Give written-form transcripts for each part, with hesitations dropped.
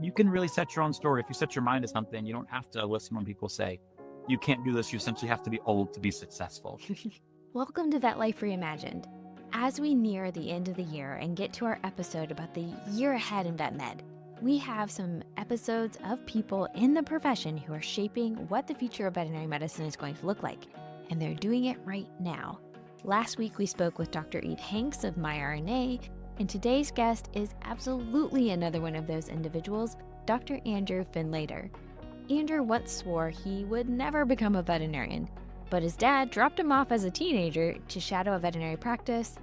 you can really set your own story. If you set your mind to something, you don't have to listen when people say, you can't do this. You simply have to be old to be successful. Welcome to Vet Life Reimagined. As we near the end of the year and get to our episode about the year ahead in vet med, we have some episodes of people in the profession who are shaping what the future of veterinary medicine is going to look like, and they're doing it right now. Last week, we spoke with Dr. Ede Hanks of MyRNA, and today's guest is absolutely another one of those individuals, Dr. Andrew Findlaytor. Andrew once swore he would never become a veterinarian, but his dad dropped him off as a teenager to shadow a veterinary practice,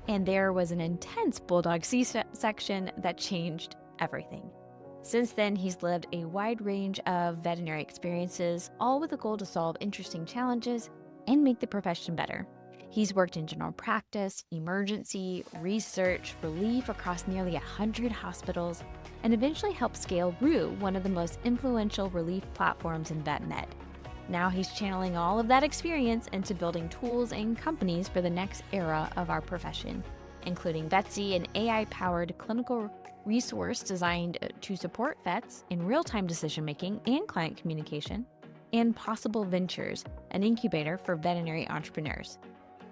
and there was an intense bulldog C-section that changed everything. Since then, he's lived a wide range of veterinary experiences, all with the goal to solve interesting challenges and make the profession better. He's worked in general practice, emergency, research, relief across nearly 100 hospitals, and eventually helped scale Rue, one of the most influential relief platforms in vet med. Now he's channeling all of that experience into building tools and companies for the next era of our profession, including Vetsie, an AI-powered clinical resource designed to support vets in real-time decision-making and client communication, and Pawsible Ventures, an incubator for veterinary entrepreneurs.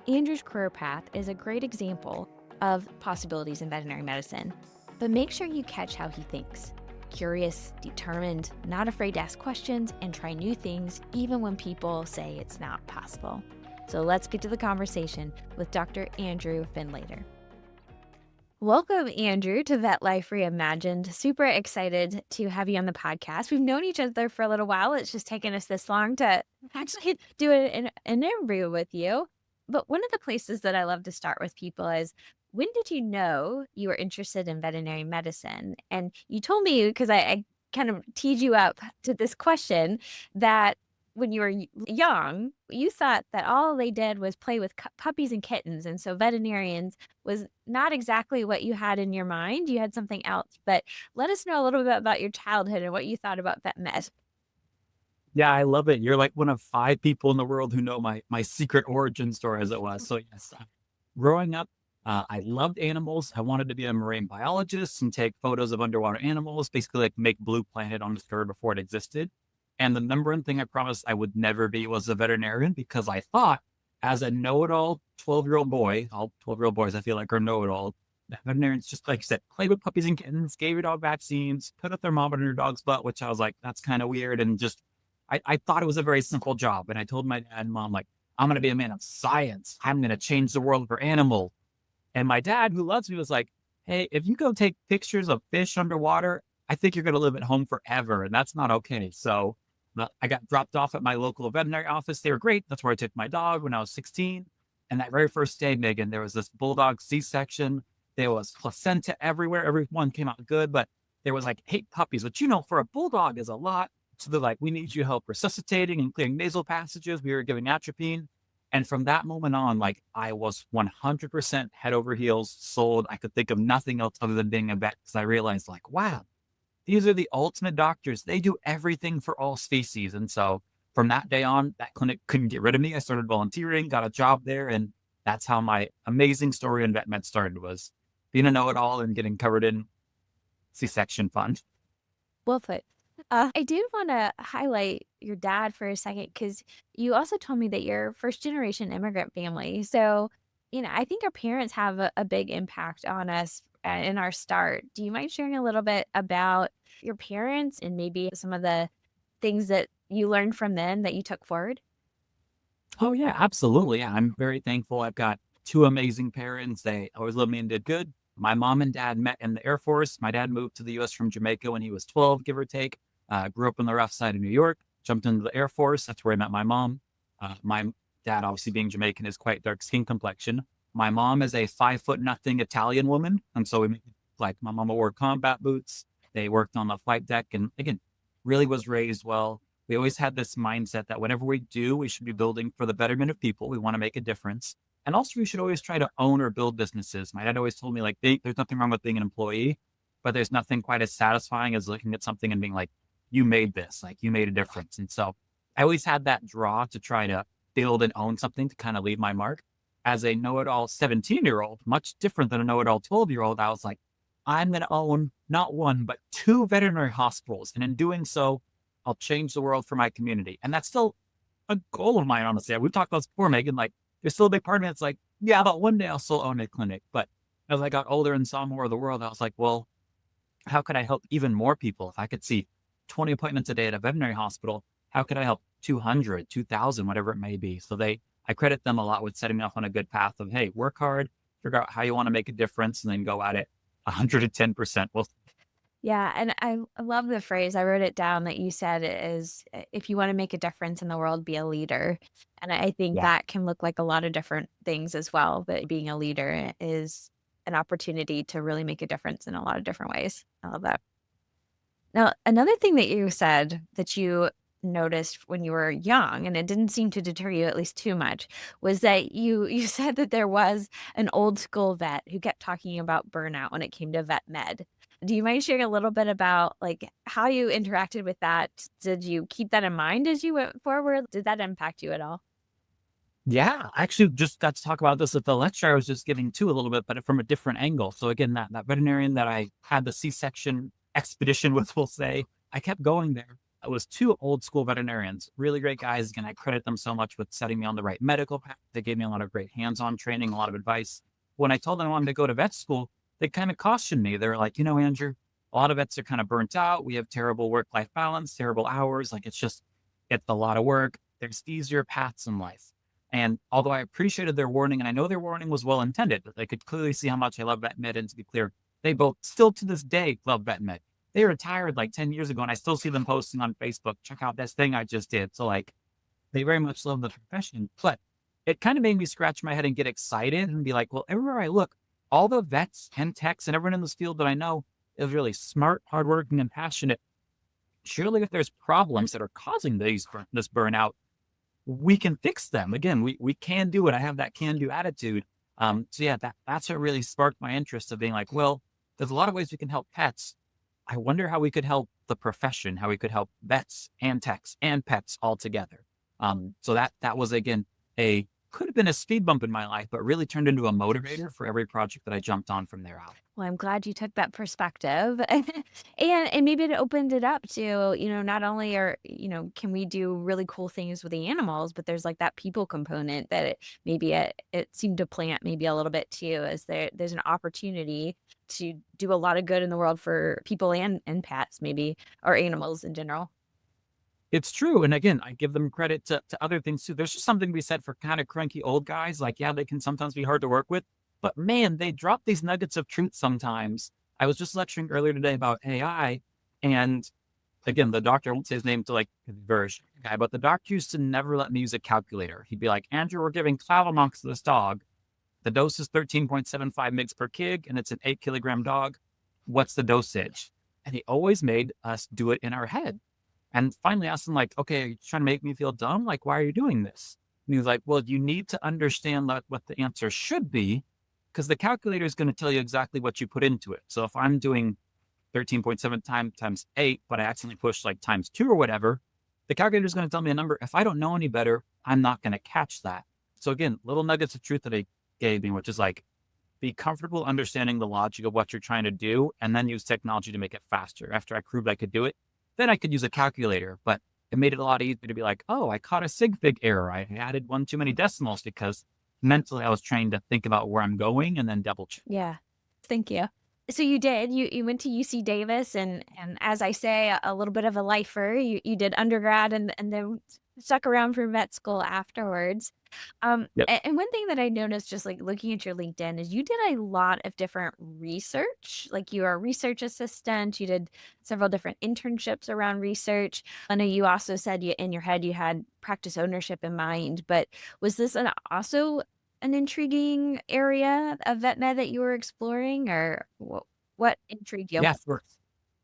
Andrew's career path is a great example of possibilities in veterinary medicine, but make sure you catch how he thinks. Curious, determined, not afraid to ask questions, and try new things even when people say it's not possible. So let's get to the conversation with Dr. Andrew Findlaytor. Welcome, Andrew, to Vet Life Reimagined. Super excited to have you on the podcast. We've known each other for a little while. It's just taken us this long to actually do an interview with you. But one of the places that I love to start with people is, when did you know you were interested in veterinary medicine? And you told me, because I kind of teed you up to this question, that when you were young, you thought that all they did was play with puppies and kittens. And so veterinarians was not exactly what you had in your mind. You had something else. But let us know a little bit about your childhood and what you thought about vet med. Yeah, I love it. You're like one of 5 people in the world who know my secret origin story, as it was. So yes, growing up, I loved animals. I wanted to be a marine biologist and take photos of underwater animals, basically like make Blue Planet undiscovered before it existed. And the number one thing I promised I would never be was a veterinarian, because I thought, as a know-it-all 12-year-old boy, all 12-year-old boys I feel like are know-it-all, that veterinarians, just like you said, played with puppies and kittens, gave your dog vaccines, put a thermometer in your dog's butt, which I was like, that's kind of weird. And just, I thought it was a very simple job. And I told my dad and mom, like, I'm going to be a man of science. I'm going to change the world for animals. And my dad, who loves me, was like, hey, if you go take pictures of fish underwater, I think you're going to live at home forever. And that's not okay. So I got dropped off at my local veterinary office. They were great. That's where I took my dog when I was 16. And that very first day, Megan, there was this bulldog C-section. There was placenta everywhere. Everyone came out good, but there was like 8 puppies, which, for a bulldog is a lot. So they're like, we need you help resuscitating and clearing nasal passages. We were giving atropine. And from that moment on, like, I was 100% head over heels sold. I could think of nothing else other than being a vet, because I realized, like, wow, these are the ultimate doctors. They do everything for all species. And so from that day on, that clinic couldn't get rid of me. I started volunteering, got a job there. And that's how my amazing story in vet med started, was being a know-it-all and getting covered in C-section fun. Well put. I did want to highlight your dad for a second, because you also told me that you're first generation immigrant family. So, I think our parents have a big impact on us in our start. Do you mind sharing a little bit about your parents and maybe some of the things that you learned from them that you took forward? Oh, yeah, absolutely. Yeah, I'm very thankful. I've got 2 amazing parents. They always loved me and did good. My mom and dad met in the Air Force. My dad moved to the US from Jamaica when he was 12, give or take. Grew up on the rough side of New York, jumped into the Air Force. That's where I met my mom. My dad, obviously being Jamaican, is quite dark skin complexion. My mom is a 5'0" Italian woman. And so like, my mama wore combat boots. They worked on the flight deck, and again, really was raised well. We always had this mindset that whatever we do, we should be building for the betterment of people. We want to make a difference. And also, we should always try to own or build businesses. My dad always told me, like, there's nothing wrong with being an employee, but there's nothing quite as satisfying as looking at something and being like, you made this, like, you made a difference. And so I always had that draw to try to build and own something, to kind of leave my mark. As a know-it-all 17-year-old, much different than a know-it-all 12-year-old, I was like, I'm going to own not one, but two veterinary hospitals. And in doing so, I'll change the world for my community. And that's still a goal of mine, honestly. We've talked about this before, Megan. Like, there's still a big part of me that's like, yeah, but one day I'll still own a clinic. But as I got older and saw more of the world, I was like, well, how could I help even more people? If I could see 20 appointments a day at a veterinary hospital, how could I help 200, 2,000, whatever it may be? So I credit them a lot with setting me off on a good path of, hey, work hard, figure out how you want to make a difference, and then go at it 110%. Well, Yeah, and I love the phrase. I wrote it down that you said is if you want to make a difference in the world, be a leader. And I think yeah. that can look like a lot of different things as well. But being a leader is an opportunity to really make a difference in a lot of different ways. I love that. Now, another thing that you said that you noticed when you were young, and it didn't seem to deter you at least too much, was that you said that there was an old school vet who kept talking about burnout when it came to vet med. Do you mind sharing a little bit about like how you interacted with that? Did you keep that in mind as you went forward? Did that impact you at all? Yeah, I actually just got to talk about this at the lecture I was just giving too a little bit, but from a different angle. So again, that veterinarian that I had the C-section expedition with, we'll say, I kept going there. It was two old school veterinarians, really great guys. Again, I credit them so much with setting me on the right medical path. They gave me a lot of great hands-on training, a lot of advice. When I told them I wanted to go to vet school, they kind of cautioned me. They're like, Andrew, a lot of vets are kind of burnt out. We have terrible work-life balance, terrible hours. Like it's a lot of work. There's easier paths in life. And although I appreciated their warning, and I know their warning was well intended, but they could clearly see how much I love vet med. And to be clear, they both still to this day love vet med. They retired like 10 years ago, and I still see them posting on Facebook, check out this thing I just did. So, like, they very much love the profession. But it kind of made me scratch my head and get excited and be like, well, everywhere I look, all the vets and techs and everyone in this field that I know is really smart, hardworking, and passionate. Surely, if there's problems that are causing this burnout, we can fix them. Again, we can do it. I have that can do attitude. So yeah, that's what really sparked my interest of being like, well, there's a lot of ways we can help pets. I wonder how we could help the profession, how we could help vets and techs and pets all together. So that was again could have been a speed bump in my life, but really turned into a motivator for every project that I jumped on from there out. Well, I'm glad you took that perspective. And maybe it opened it up to, not only can we do really cool things with the animals, but there's like that people component that it seemed to plant maybe a little bit too, as there's an opportunity to do a lot of good in the world for people and pets maybe, or animals in general. It's true. And again, I give them credit to other things too. There's just something to be said for kind of cranky old guys. Like, yeah, they can sometimes be hard to work with, but man, they drop these nuggets of truth sometimes. I was just lecturing earlier today about AI. And again, the doctor, I won't say his name to like version guy, but the doctor used to never let me use a calculator. He'd be like, Andrew, we're giving Clavamox to this dog. The dose is 13.75 mgs per kg, and it's an 8 kilogram dog. What's the dosage? And he always made us do it in our head. And finally asked him, like, okay, are you trying to make me feel dumb? Like, why are you doing this? And he was like, well, you need to understand what the answer should be, because the calculator is going to tell you exactly what you put into it. So if I'm doing 13.7 times 8, but I accidentally pushed like times 2 or whatever, the calculator is going to tell me a number. If I don't know any better, I'm not going to catch that. So again, little nuggets of truth that he gave me, which is like, be comfortable understanding the logic of what you're trying to do, and then use technology to make it faster. After I proved I could do it, then I could use a calculator, but it made it a lot easier to be like, oh, I caught a sig fig error. I added one too many decimals, because mentally I was trying to think about where I'm going and then double check. Yeah. Thank you. So you did. You went to UC Davis, and as I say, a little bit of a lifer. You did undergrad and then stuck around for vet school afterwards. Yep. And one thing that I noticed just like looking at your LinkedIn is you did a lot of different research. Like you are a research assistant. You did several different internships around research. I know you also said you in your head you had practice ownership in mind, but was this also an intriguing area of vet med that you were exploring, or what intrigued you? Yeah.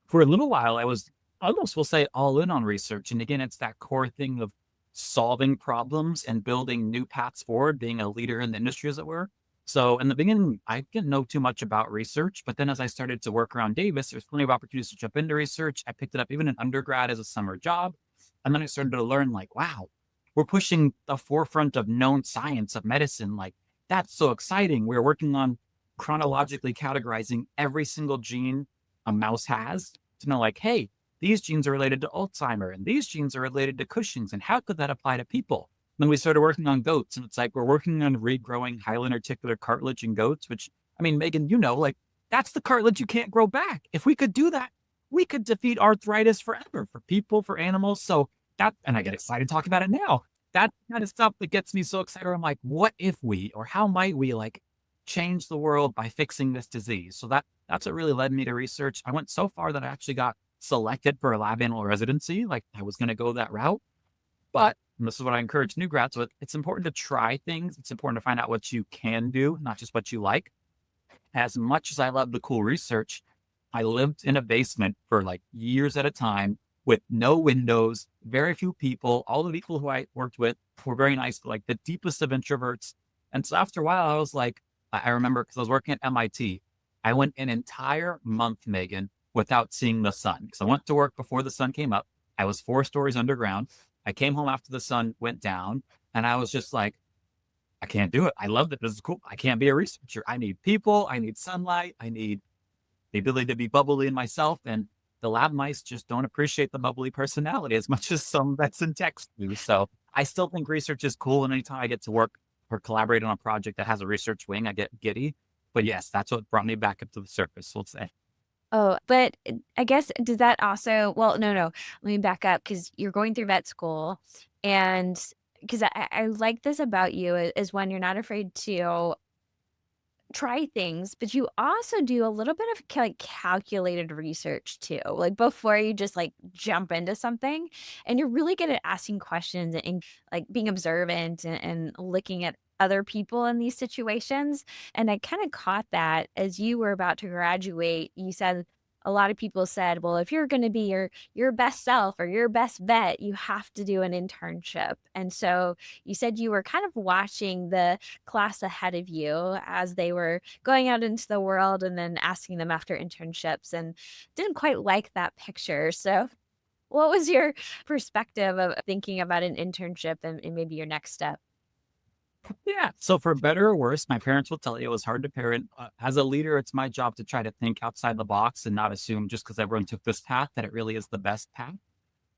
For a little while, I was almost, we'll say, all in on research. And again, it's that core thing of solving problems and building new paths forward, being a leader in the industry, as it were. So in the beginning, I didn't know too much about research, but then as I started to work around Davis, there's plenty of opportunities to jump into research. I picked it up even in undergrad as a summer job. And then I started to learn like, wow, we're pushing the forefront of known science of medicine. Like, that's so exciting. We're working on chronologically categorizing every single gene a mouse has to know, like, hey, these genes are related to Alzheimer and these genes are related to Cushing's. And how could that apply to people? Then we started working on goats, and it's like we're working on regrowing hyaline articular cartilage in goats, which, I mean, Megan, like, that's the cartilage you can't grow back. If we could do that, we could defeat arthritis forever for people, for animals. So that, and I get excited talking about it now. That kind of stuff that gets me so excited. I'm like, what if we, or how might we, like, change the world by fixing this disease? So that's what really led me to research. I went so far that I actually got selected for a lab animal residency. Like, I was going to go that route. But, and this is what I encourage new grads with, it's important to try things. It's important to find out what you can do, not just what you like. As much as I love the cool research, I lived in a basement for like years at a time with no windows, very few people. All the people who I worked with were very nice, but like the deepest of introverts. And so after a while, I was like, I remember because I was working at MIT, I went an entire month, Megan, without seeing the sun. Because I went to work before the sun came up. I was 4 stories underground. I came home after the sun went down, and I was just like, I can't do it. I love it. This is cool. I can't be a researcher. I need people. I need sunlight. I need the ability to be bubbly in myself. And the lab mice just don't appreciate the bubbly personality as much as some vets and techs do. So I still think research is cool. And anytime I get to work or collaborate on a project that has a research wing, I get giddy. But yes, that's what brought me back up to the surface, we'll say. Oh, but I guess does that also, well, no, let me back up because you're going through vet school, and because I like this about you is when you're not afraid to try things, but you also do a little bit of like calculated research too, like before you just like jump into something. And you're really good at asking questions and like being observant and looking at other people in these situations. And I kind of caught that as you were about to graduate. You said a lot of people said, well, if you're going to be your best self or your best vet, you have to do an internship. And so you said you were kind of watching the class ahead of you as they were going out into the world and then asking them after internships, and didn't quite like that picture. So what was your perspective of thinking about an internship and maybe your next step? Yeah. So for better or worse, my parents will tell you it was hard to parent. As a leader, it's my job to try to think outside the box and not assume just because everyone took this path that it really is the best path.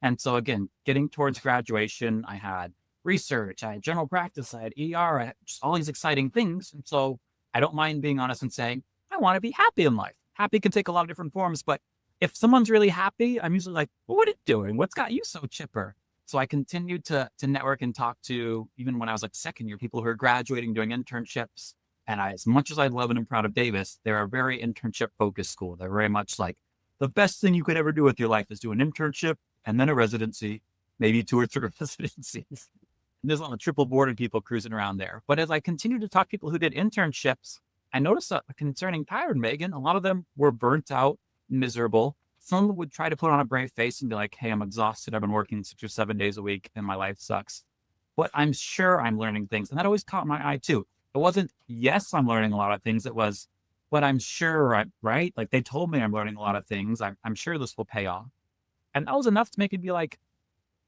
And so again, getting towards graduation, I had research, I had general practice, I had ER, I had just all these exciting things. And so I don't mind being honest and saying, I want to be happy in life. Happy can take a lot of different forms, but if someone's really happy, I'm usually like, well, what are you doing? What's got you so chipper? So I continued to network and talk to, even when I was like second year, people who are graduating, doing internships. And as much as I love and am proud of Davis, they're a very internship focused school. They're very much like the best thing you could ever do with your life is do an internship and then a residency, maybe 2 or 3 residencies. And there's a lot of triple boarded people cruising around there. But as I continued to talk to people who did internships, I noticed a concerning pattern, Megan. A lot of them were burnt out, miserable. Some would try to put on a brave face and be like, hey, I'm exhausted. I've been working 6 or 7 days a week and my life sucks. But I'm sure I'm learning things. And that always caught my eye too. It wasn't, yes, I'm learning a lot of things. It was, but I'm sure I'm right. Like they told me I'm learning a lot of things. I'm sure this will pay off. And that was enough to make it be like,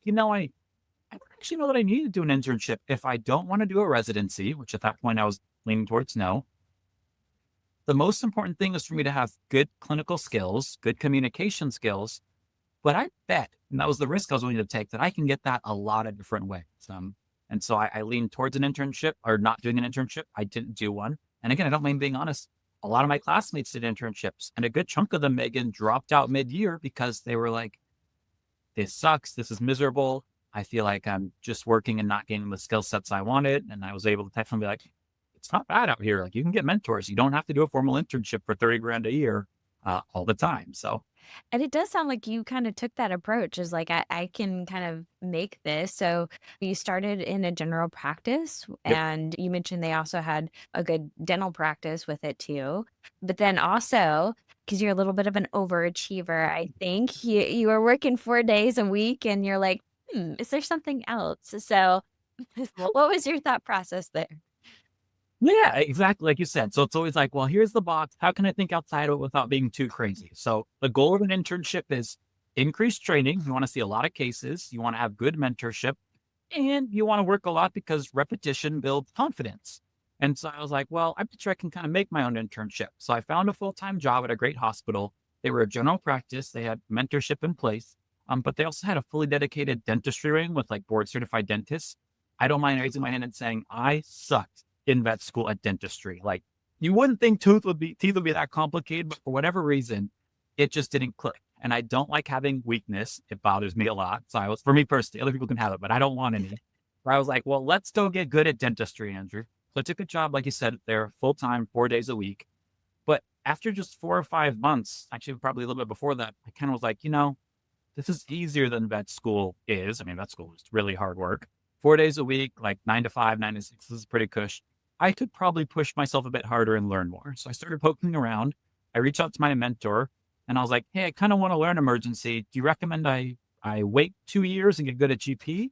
I don't actually know that I need to do an internship. If I don't want to do a residency, which at that point I was leaning towards no, the most important thing is for me to have good clinical skills, good communication skills. But I bet, and that was the risk I was willing to take, that I can get that a lot of different ways. And so I leaned towards an internship or not doing an internship. I didn't do one. And again, I don't mind being honest. A lot of my classmates did internships, and a good chunk of them, Megan, dropped out mid-year because they were like, this sucks. This is miserable. I feel like I'm just working and not gaining the skill sets I wanted. And I was able to text them and be like, it's not bad out here. Like you can get mentors. You don't have to do a formal internship for 30 grand a year all the time. So And it does sound like you kind of took that approach as like, I can kind of make this. So you started in a general practice, yep. and you mentioned they also had a good dental practice with it too. But then also, because you're a little bit of an overachiever, I think you were working 4 days a week and you're like, is there something else? So what was your thought process there? Yeah, exactly. Like you said. So it's always like, well, here's the box. How can I think outside of it without being too crazy? So the goal of an internship is increased training. You want to see a lot of cases. You want to have good mentorship, and you want to work a lot because repetition builds confidence. And so I was like, well, I bet you I can kind of make my own internship. So I found a full-time job at a great hospital. They were a general practice. They had mentorship in place, but they also had a fully dedicated dentistry wing with like board certified dentists. I don't mind raising my hand and saying I sucked in vet school at dentistry. Like you wouldn't think teeth would be that complicated, but for whatever reason, it just didn't click. And I don't like having weakness. It bothers me a lot. So for me personally, other people can have it, but I don't want any. Where I was like, well, let's go get good at dentistry, Andrew. So I took a job, like you said, there full time, 4 days a week. But after just 4 or 5 months, actually probably a little bit before that, I kind of was like, this is easier than vet school is. I mean, vet school is really hard work. 4 days a week, like 9 to 5, 9 to 6, this is pretty cush. I could probably push myself a bit harder and learn more. So I started poking around. I reached out to my mentor and I was like, hey, I kind of want to learn emergency. Do you recommend I wait 2 years and get good at GP?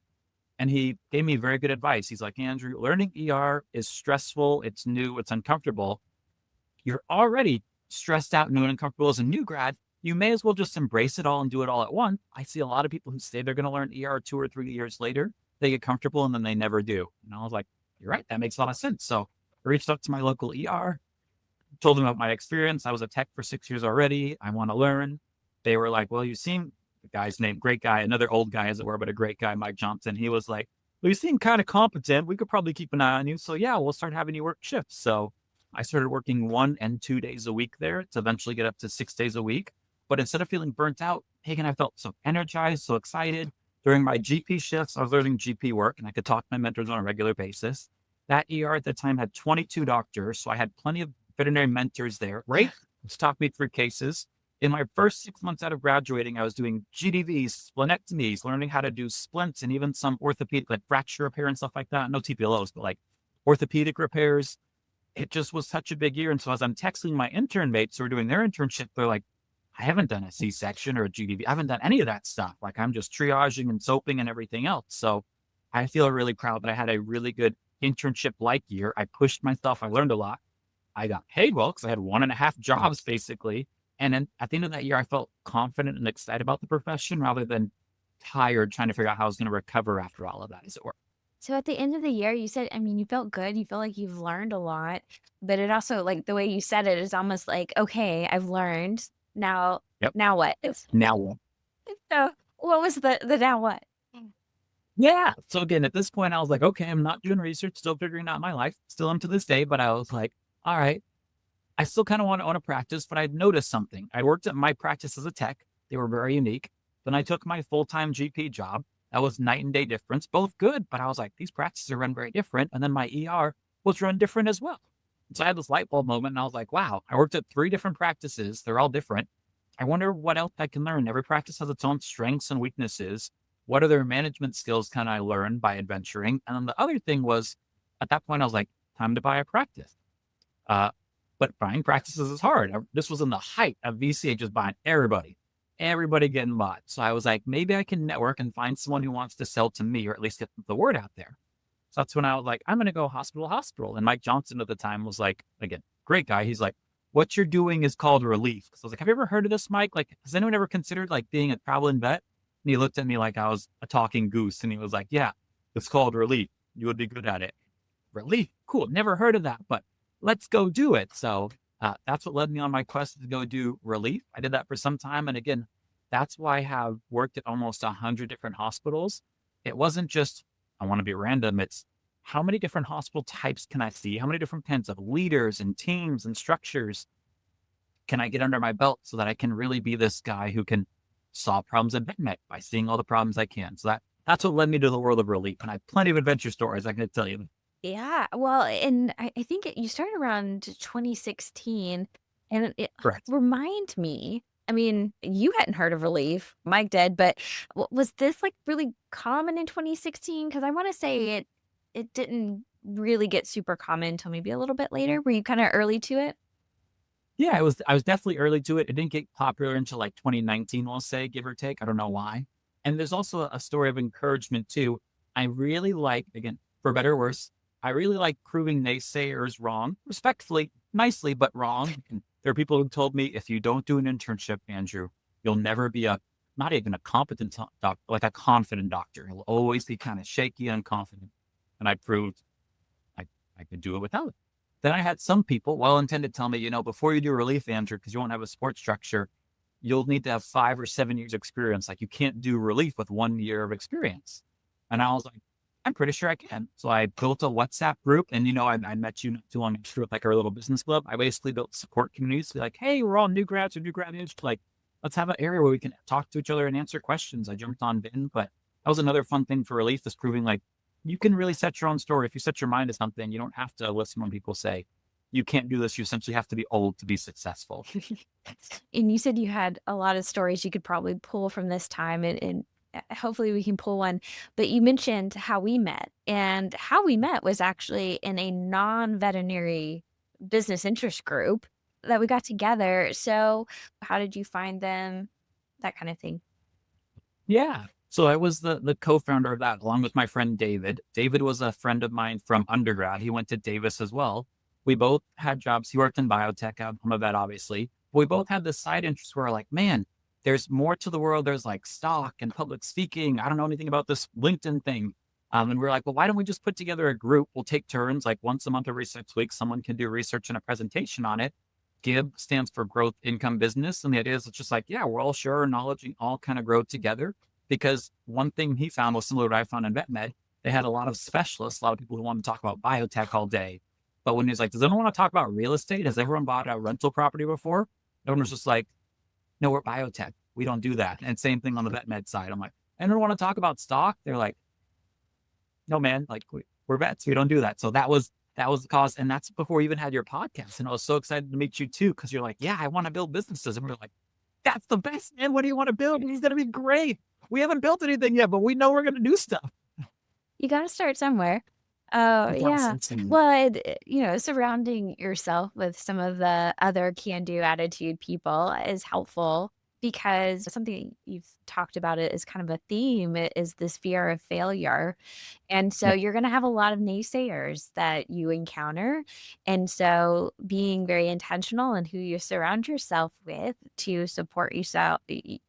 And he gave me very good advice. He's like, Andrew, learning ER is stressful. It's new. It's uncomfortable. You're already stressed out and uncomfortable as a new grad. You may as well just embrace it all and do it all at once. I see a lot of people who say they're going to learn ER 2 or 3 years later. They get comfortable and then they never do. And I was like, you're right. That makes a lot of sense. So I reached out to my local ER, told them about my experience. I was a tech for 6 years already. I want to learn. They were like, well, you seem, the guy's name, great guy, another old guy as it were, but a great guy, Mike Johnson. He was like, well, you seem kind of competent. We could probably keep an eye on you. So yeah, we'll start having you work shifts. So I started working 1 and 2 days a week there to eventually get up to 6 days a week. But instead of feeling burnt out, Hagen, I felt so energized, so excited. During my GP shifts, I was learning GP work and I could talk to my mentors on a regular basis. That ER at the time had 22 doctors. So I had plenty of veterinary mentors there, right? To talk me through cases. In my first 6 months out of graduating, I was doing GDVs, splenectomies, learning how to do splints and even some orthopedic, like fracture repair and stuff like that. No TPLOs, but like orthopedic repairs. It just was such a big year. And so as I'm texting my intern mates who are doing their internship, they're like, I haven't done a C-section or a GDV. I haven't done any of that stuff. Like I'm just triaging and soaping and everything else. So I feel really proud that I had a really good internship-like year. I pushed myself. I learned a lot. I got paid well because I had 1.5 jobs basically. And then at the end of that year, I felt confident and excited about the profession rather than tired trying to figure out how I was going to recover after all of that, as it were. So at the end of the year, you said, I mean, you felt good. You feel like you've learned a lot, but it also, like the way you said it is almost like, okay, I've learned. Now, Yep. now what? Now what? So what was the now what? Yeah. So again, at this point, I was like, okay, I'm not doing research, still figuring out my life, still am to this day. But I was like, all right, I still kind of want to own a practice, but I'd noticed something. I worked at my practice as a tech. They were very unique. Then I took my full-time GP job. That was night and day difference, both good. But I was like, these practices are run very different. And then my ER was run different as well. So I had this light bulb moment and I was like, wow, I worked at 3 different practices. They're all different. I wonder what else I can learn. Every practice has its own strengths and weaknesses. What other management skills can I learn by adventuring? And then the other thing was, at that point, I was like, time to buy a practice. But buying practices is hard. This was in the height of VCA, just buying everybody getting bought. So I was like, maybe I can network and find someone who wants to sell to me or at least get the word out there. So that's when I was like, I'm going to go hospital to hospital. And Mike Johnson at the time was like, again, great guy. He's like, what you're doing is called relief. So I was like, have you ever heard of this, Mike? Like, has anyone ever considered like being a traveling vet? And he looked at me like I was a talking goose. And he was like, yeah, it's called relief. You would be good at it. Relief. Cool. Never heard of that, but let's go do it. So that's what led me on my quest to go do relief. I did that for some time. And again, that's why I have worked at almost 100 different hospitals. It wasn't just, I want to be random. It's how many different hospital types can I see? How many different kinds of leaders and teams and structures can I get under my belt so that I can really be this guy who can solve problems at VetMed by seeing all the problems I can? So that's what led me to the world of relief. And I have plenty of adventure stories I can tell you. Yeah. Well, and I think you started around 2016 and it Correct. remind me, I mean, you hadn't heard of relief, Mike did, but was this like really common in 2016? Because I want to say it didn't really get super common until maybe a little bit later. Were you kind of early to it? Yeah, I was definitely early to it. It didn't get popular until like 2019, we'll say, give or take. I don't know why. And there's also a story of encouragement too. I really like, again, for better or worse, I really like proving naysayers wrong, respectfully, nicely, but wrong. And there are people who told me, if you don't do an internship, Andrew, you'll never be not even a competent doctor, like a confident doctor. You'll always be kind of shaky and unconfident. And I proved I could do it without it. Then I had some people, well-intended, tell me, before you do relief, Andrew, because you won't have a support structure, you'll need to have 5 or 7 years experience. Like you can't do relief with 1 year of experience. And I was like, I'm pretty sure I can. So I built a WhatsApp group, and I met you not too long after with like our little business club. I basically built support communities to be like, hey, we're all new grads or new graduates. Like, let's have an area where we can talk to each other and answer questions. I jumped on Vin, but that was another fun thing for relief, is proving like you can really set your own story. If you set your mind to something, you don't have to listen when people say you can't do this. You essentially have to be old to be successful. And you said you had a lot of stories you could probably pull from this time, and hopefully we can pull one. But you mentioned how we met, and how we met was actually in a non-veterinary business interest group that we got together. So how did you find them? That kind of thing. Yeah. So I was the co-founder of that along with my friend David. David was a friend of mine from undergrad. He went to Davis as well. We both had jobs. He worked in biotech. I'm a vet, obviously. But we both had this side interest where like, man, there's more to the world. There's like stock and public speaking. I don't know anything about this LinkedIn thing. And we're like, well, why don't we just put together a group? We'll take turns, like once a month, every 6 weeks, someone can do research and a presentation on it. GIB stands for Growth Income Business. And the idea is it's just like, yeah, we're all share our knowledge and all kind of grow together. Because one thing he found was similar to what I found in VetMed. They had a lot of specialists, a lot of people who want to talk about biotech all day. But when he's like, does anyone want to talk about real estate? Has everyone bought a rental property before? Everyone was just like, no, we're biotech. We don't do that. And same thing on the VetMed side. I'm like, anyone want to talk about stock? They're like, no, man, like we're vets. We don't do that. So that was the cause. And that's before we even had your podcast. And I was so excited to meet you too, because you're like, yeah, I want to build businesses. And we're like, that's the best, man. What do you want to build? And he's going to be great. We haven't built anything yet, but we know we're going to do stuff. You got to start somewhere. Oh, yeah. Well, surrounding yourself with some of the other can-do attitude people is helpful, because something you've talked about it is kind of a theme is this fear of failure. And so Yeah, you're going to have a lot of naysayers that you encounter. And so being very intentional in who you surround yourself with to support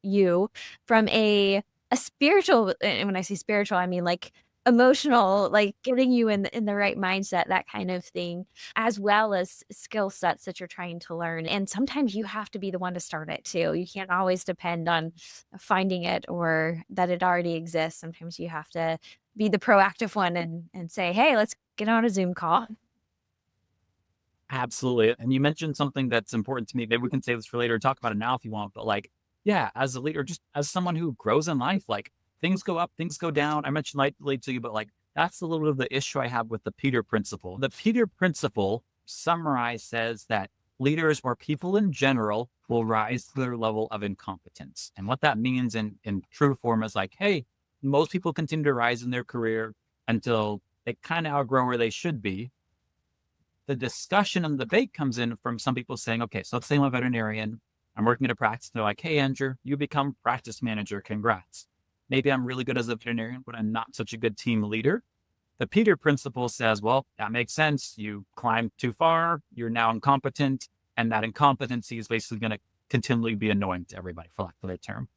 you from a spiritual, and when I say spiritual, I mean like emotional, like getting you in the right mindset, that kind of thing, as well as skill sets that you're trying to learn. And sometimes you have to be the one to start it too. You can't always depend on finding it or that it already exists. Sometimes you have to be the proactive one and say, hey, let's get on a Zoom call. absolutely. And you mentioned something that's important to me. Maybe we can save this for later or talk about it now if you want. But like, yeah, as a leader, just as someone who grows in life, like things go up, things go down. I mentioned lightly to you, but like that's a little bit of the issue I have with the Peter principle. The Peter principle summarized says that leaders or people in general will rise to their level of incompetence. And what that means in true form is like, hey, most people continue to rise in their career until they kind of outgrow where they should be. The discussion and debate comes in from some people saying, okay, so let's say I'm a veterinarian, I'm working at a practice. They're like, hey, Andrew, you become practice manager. Congrats. Maybe I'm really good as a veterinarian, but I'm not such a good team leader. The Peter principle says, well, that makes sense. You climbed too far. You're now incompetent. And that incompetency is basically going to continually be annoying to everybody, for lack of a term.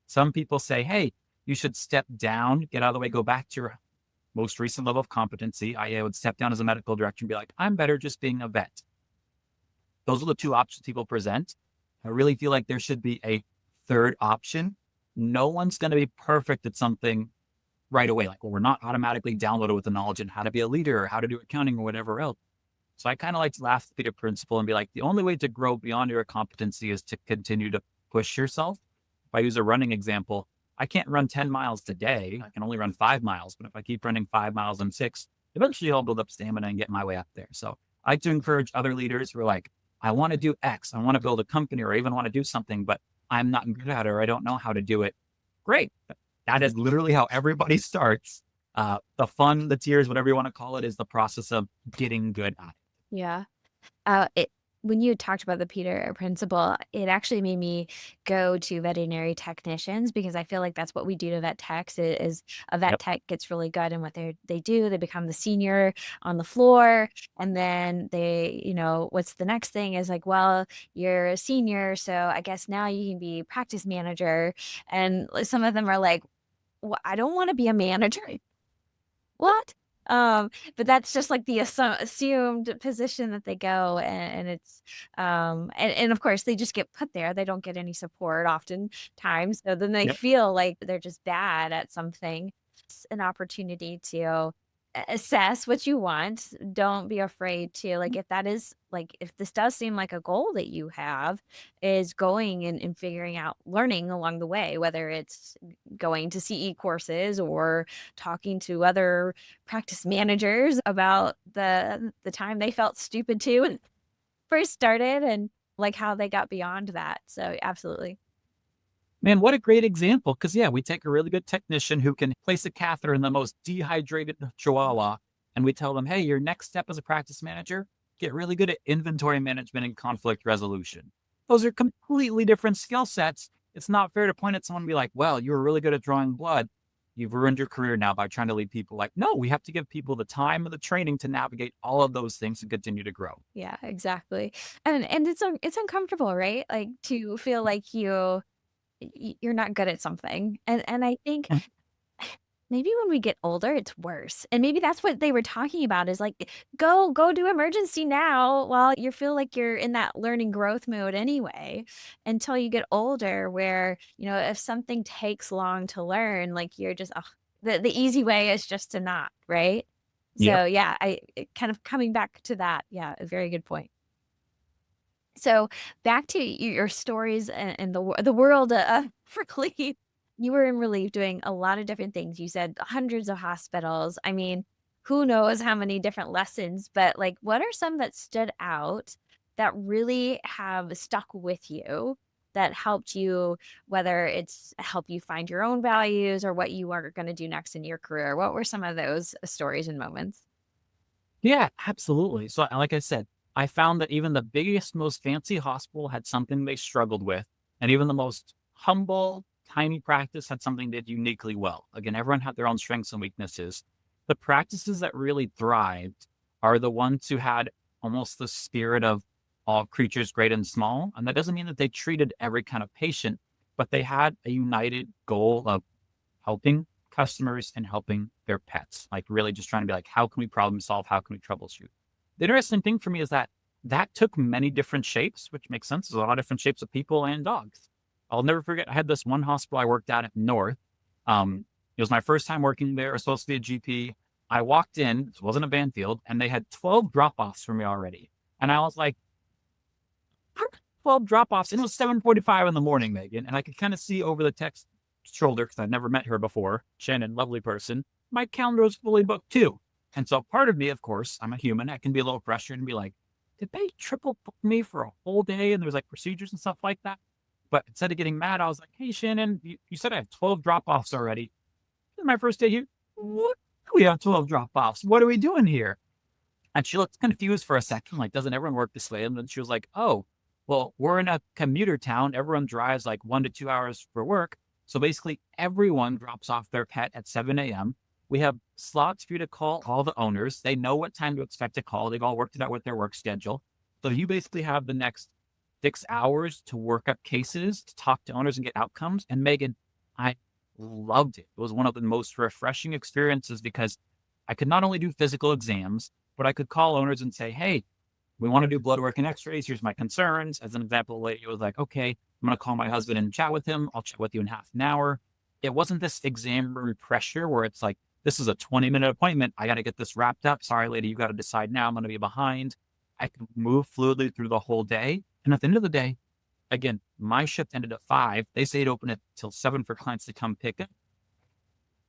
Some people say, hey, you should step down, get out of the way, go back to your most recent level of competency. I would step down as a medical director and be like, I'm better just being a vet. Those are the two options people present. I really feel like there should be a third option. No one's going to be perfect at something right away. Like, well, we're not automatically downloaded with the knowledge in how to be a leader or how to do accounting or whatever else. So I kind of like to laugh at the Peter principle and be like, the only way to grow beyond your competency is to continue to push yourself. If I use a running example, I can't run 10 miles today. I can only run 5 miles. But if I keep running 5 miles and 6, eventually I'll build up stamina and get my way up there. So I like to encourage other leaders who are like, I want to do X. I want to build a company or I even want to do something, but I'm not good at it or I don't know how to do it. Great. That is literally how everybody starts. The fun, the tears, whatever you want to call it, is the process of getting good at it. Yeah. When you talked about the Peter principle, it actually made me go to veterinary technicians, because I feel like that's what we do to vet techs is a vet Yep. tech gets really good in what they do. They become the senior on the floor. And then what's the next thing is like, well, you're a senior, so I guess now you can be practice manager. And some of them are like, well, I don't want to be a manager. What? But that's just like the assumed position that they go, and it's and of course they just get put there. They don't get any support oftentimes. So then they Yep. feel like they're just bad at something. It's an opportunity to assess what you want. Don't be afraid to, like, if that is like, if this does seem like a goal that you have, is going and figuring out learning along the way, whether it's going to CE courses or talking to other practice managers about the time they felt stupid too and first started, and like how they got beyond that. So absolutely. Man, what a great example. Because, yeah, we take a really good technician who can place a catheter in the most dehydrated chihuahua, and we tell them, hey, your next step as a practice manager, get really good at inventory management and conflict resolution. Those are completely different skill sets. It's not fair to point at someone and be like, well, you were really good at drawing blood. You've ruined your career now by trying to lead people. Like, no, we have to give people the time and the training to navigate all of those things and continue to grow. Yeah, exactly. And it's uncomfortable, right? Like to feel like you're not good at something. And I think maybe when we get older, it's worse. And maybe that's what they were talking about, is like, go do emergency now while you feel like you're in that learning growth mode anyway, until you get older where, if something takes long to learn, like you're just, oh, the easy way is just to not, right? Yep. So yeah, kind of coming back to that. Yeah, a very good point. So back to your stories and the world for relief. You were in relief doing a lot of different things. You said hundreds of hospitals. I mean, who knows how many different lessons, but like, what are some that stood out that really have stuck with you, that helped you, whether it's help you find your own values or what you are going to do next in your career? What were some of those stories and moments? Yeah, absolutely. So, like I said, I found that even the biggest, most fancy hospital had something they struggled with, and even the most humble, tiny practice had something they did uniquely well. Again, everyone had their own strengths and weaknesses. The practices that really thrived are the ones who had almost the spirit of all creatures, great and small. And that doesn't mean that they treated every kind of patient, but they had a united goal of helping customers and helping their pets. Like really just trying to be like, how can we problem solve? How can we troubleshoot? The interesting thing for me is that that took many different shapes, which makes sense. There's a lot of different shapes of people and dogs. I'll never forget. I had this one hospital I worked at North. It was my first time working there. I was supposed to be a GP. I walked in, it wasn't a Banfield, and they had 12 drop offs for me already. And I was like, 12 drop offs. And it was 7:45 in the morning, Megan. And I could kind of see over the text shoulder, because I'd never met her before. Shannon, lovely person. My calendar was fully booked too. And so part of me, of course, I'm a human. I can be a little frustrated and be like, did they triple book me for a whole day? And there's like procedures and stuff like that. But instead of getting mad, I was like, hey, Shannon, you said I have 12 drop offs already. This is my first day here. What? We have 12 drop offs. What are we doing here? And she looked confused for a second, like, doesn't everyone work this way? And then she was like, oh, well, we're in a commuter town. Everyone drives like 1 to 2 hours for work. So basically, everyone drops off their pet at 7 a.m. We have slots for you to call all the owners. They know what time to expect a call. They've all worked it out with their work schedule. So you basically have the next 6 hours to work up cases, to talk to owners and get outcomes. And Megan, I loved it. It was one of the most refreshing experiences because I could not only do physical exams, but I could call owners and say, hey, we want to do blood work and x-rays. Here's my concerns. As an example, the lady was like, okay, I'm going to call my husband and chat with him. I'll chat with you in half an hour. It wasn't this exam room pressure where it's like, this is a 20-minute appointment. I got to get this wrapped up. Sorry, lady, you got to decide now. I'm going to be behind. I could move fluidly through the whole day. And at the end of the day, again, my shift ended at 5. They stayed open until 7 for clients to come pick it.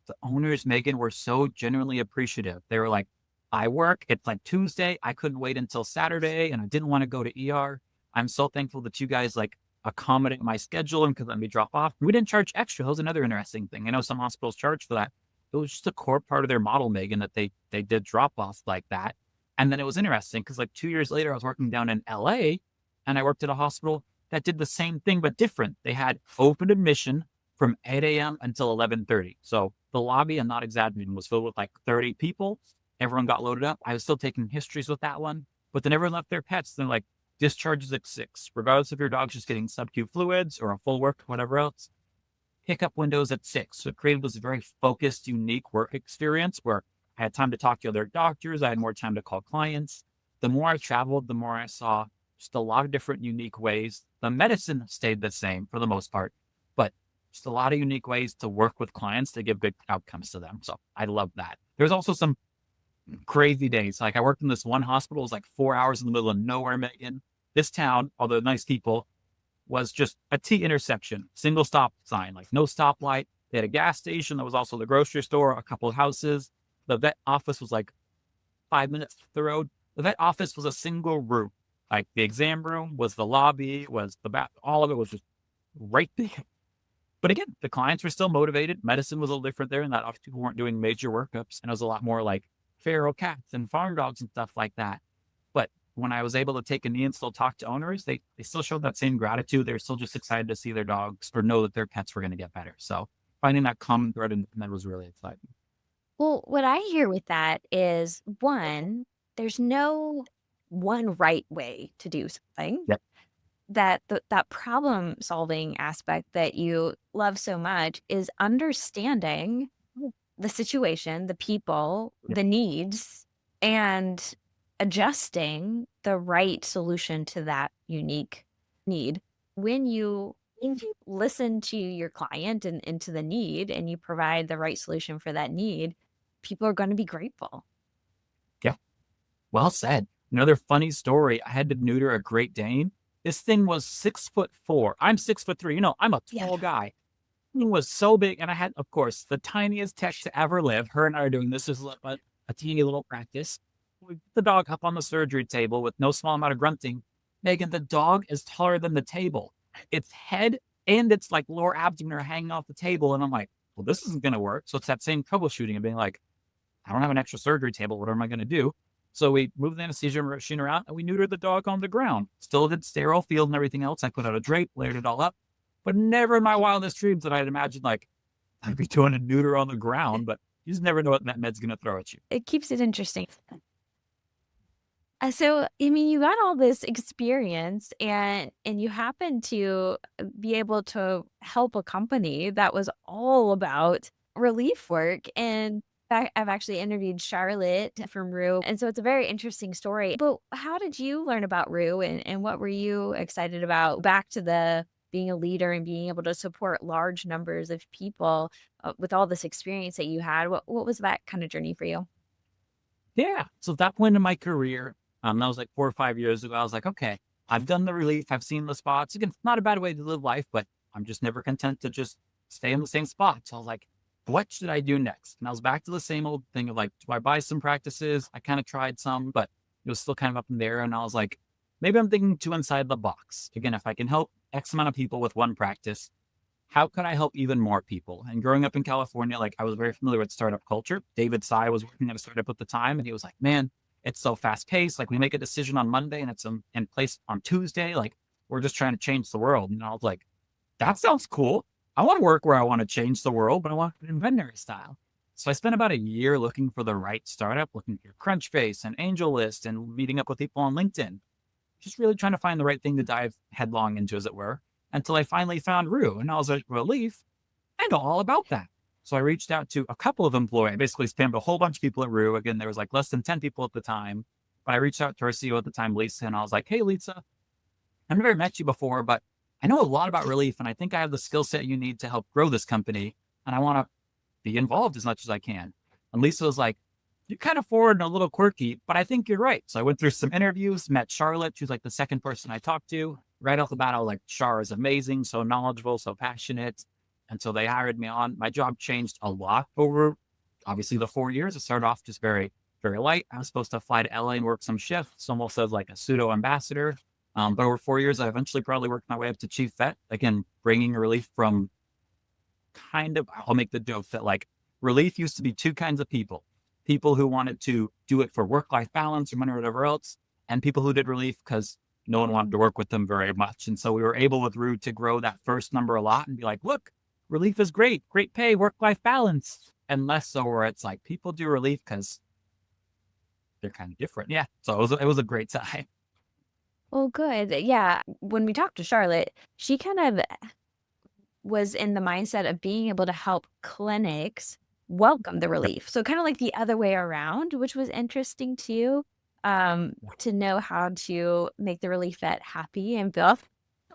The owners, Megan, were so genuinely appreciative. They were like, I work. It's like Tuesday. I couldn't wait until Saturday and I didn't want to go to ER. I'm so thankful that you guys like accommodate my schedule and could let me drop off. We didn't charge extra. That was another interesting thing. I know some hospitals charge for that. It was just a core part of their model, Megan, that they did drop offs like that. And then it was interesting because like 2 years later, I was working down in LA and I worked at a hospital that did the same thing, but different. They had open admission from 8 a.m. until 11:30. So the lobby, I'm not exaggerating, was filled with like 30 people. Everyone got loaded up. I was still taking histories with that one, but then everyone left their pets. They're like, discharges at 6, regardless if your dog's just getting sub-Q fluids or a full work, whatever else. Pickup windows at 6. So it created this very focused, unique work experience where I had time to talk to other doctors. I had more time to call clients. The more I traveled, the more I saw just a lot of different unique ways. The medicine stayed the same for the most part, but just a lot of unique ways to work with clients to give good outcomes to them. So I love that. There's also some crazy days. Like I worked in this one hospital, it was like 4 hours in the middle of nowhere, Megan. This town, although nice people, was just a T intersection, single stop sign, like no stoplight. They had a gas station that was also the grocery store, a couple of houses. The vet office was like 5 minutes up the road. The vet office was a single room. Like the exam room was the lobby, was the bath, all of it was just right there. But again, the clients were still motivated. Medicine was a little different there, and that often people weren't doing major workups. And it was a lot more like feral cats and farm dogs and stuff like that. But when I was able to take a knee and still talk to owners, they still showed that same gratitude. They were still just excited to see their dogs or know that their pets were going to get better. So finding that common thread in that was really exciting. Well, what I hear with that is one, there's no one right way to do something. Yep. That problem solving aspect that you love so much is understanding the situation, the people, Yep. the needs, and adjusting the right solution to that unique need. When you listen to your client and to the need and you provide the right solution for that need, people are going to be grateful. Yeah. Well said. Another funny story. I had to neuter a Great Dane. This thing was 6'4". I'm 6'3". I'm a Yeah. tall guy. It was so big, and I had, of course, the tiniest tech to ever live. Her and I are doing this as a teeny little practice. We put the dog up on the surgery table with no small amount of grunting. Megan, the dog is taller than the table. Its head and its like lower abdomen are hanging off the table, and I'm like, well, this isn't going to work. So it's that same troubleshooting and being like, I don't have an extra surgery table. What am I going to do? So we moved the anesthesia machine around and we neutered the dog on the ground. Still did sterile field and everything else. I put out a drape, layered it all up, but never in my wildest dreams did I imagine like I'd be doing a neuter on the ground. But you just never know what that med's going to throw at you. It keeps it interesting. So, I mean, you got all this experience and you happen to be able to help a company that was all about relief work. And I've actually interviewed Charlotte from Rue. And so it's a very interesting story. But how did you learn about Rue and what were you excited about? Back to the being a leader and being able to support large numbers of people with all this experience that you had. What was that kind of journey for you? Yeah. So at that point in my career, that was like 4 or 5 years ago. I was like, okay, I've done the relief. I've seen the spots. Again, it's not a bad way to live life, but I'm just never content to just stay in the same spot. So I was like, what should I do next? And I was back to the same old thing of like, do I buy some practices? I kind of tried some, but it was still kind of up in there. And I was like, maybe I'm thinking too inside the box. Again, if I can help X amount of people with one practice, how could I help even more people? And growing up in California, like I was very familiar with startup culture. David Tsai was working at a startup at the time, and he was like, man, it's so fast paced. Like we make a decision on Monday and it's in place on Tuesday. Like we're just trying to change the world. And I was like, that sounds cool. I want to work where I want to change the world, but I want it in veterinary style. So I spent about a year looking for the right startup, looking for Crunchbase and Angel List and meeting up with people on LinkedIn, just really trying to find the right thing to dive headlong into, as it were, until I finally found Rue. And I was like, relief, I know all about that. So I reached out to a couple of employees. I basically spammed a whole bunch of people at Rue. Again, there was like less than 10 people at the time. But I reached out to our CEO at the time, Lisa, and I was like, hey, Lisa, I've never met you before, but I know a lot about relief. And I think I have the skill set you need to help grow this company. And I want to be involved as much as I can. And Lisa was like, you're kind of forward and a little quirky, but I think you're right. So I went through some interviews, met Charlotte. She was like the second person I talked to. Right off the bat, I was like, Char is amazing, so knowledgeable, so passionate. And so they hired me on. My job changed a lot over, obviously, the 4 years. It started off just very, very light. I was supposed to fly to LA and work some shifts, almost as like a pseudo ambassador. But over 4 years, I eventually probably worked my way up to chief vet, again, bringing relief from kind of, I'll make the joke that like relief used to be two kinds of people who wanted to do it for work-life balance or money or whatever else, and people who did relief because no one wanted to work with them very much. And so we were able with Rue to grow that first number a lot and be like, look, relief is great pay, work-life balance, and less so where it's like people do relief because they're kind of different. Yeah. So it was a great time. Well, good. Yeah. When we talked to Charlotte, she kind of was in the mindset of being able to help clinics welcome the relief. So kind of like the other way around, which was interesting too, to know how to make the relief vet happy and feel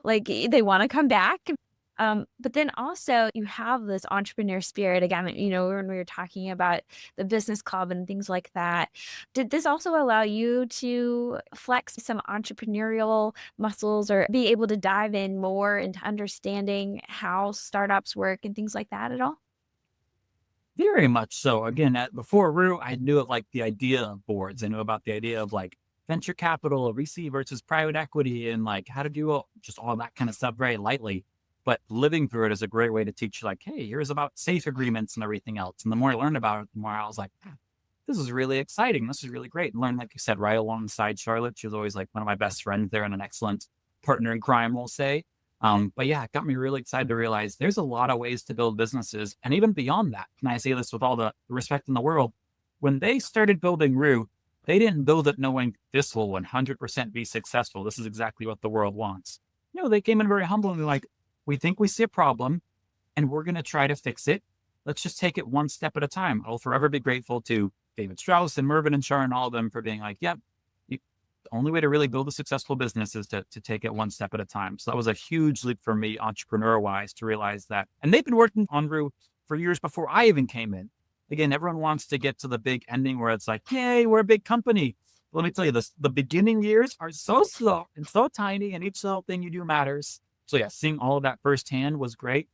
like they want to come back. But then also you have this entrepreneur spirit again, when we were talking about the business club and things like that. Did this also allow you to flex some entrepreneurial muscles or be able to dive in more into understanding how startups work and things like that at all? Very much so. Again, before Rue, I knew of like the idea of boards. I knew about the idea of like venture capital, VC versus private equity, and like how to do just all that kind of stuff very lightly. But living through it is a great way to teach you, like, hey, here's about safe agreements and everything else. And the more I learned about it, the more I was like, "Ah, this is really exciting. This is really great." And learn, like you said, right alongside Charlotte. She was always like one of my best friends there and an excellent partner in crime, we'll say. But yeah, it got me really excited to realize there's a lot of ways to build businesses. And even beyond that, and I say this with all the respect in the world, when they started building Rue, they didn't build it knowing this will 100% be successful. This is exactly what the world wants. No, they came in very humble and like, we think we see a problem and we're going to try to fix it. Let's just take it one step at a time. I'll forever be grateful to David Strauss and Mervyn and Char and all of them for being like, yep, the only way to really build a successful business is to take it one step at a time. So that was a huge leap for me, entrepreneur wise, to realize that. And they've been working on Rue for years before I even came in. Again, everyone wants to get to the big ending where it's like, yay, we're a big company. Let me tell you this, the beginning years are so slow and so tiny, and each little thing you do matters. So yeah, seeing all of that firsthand was great.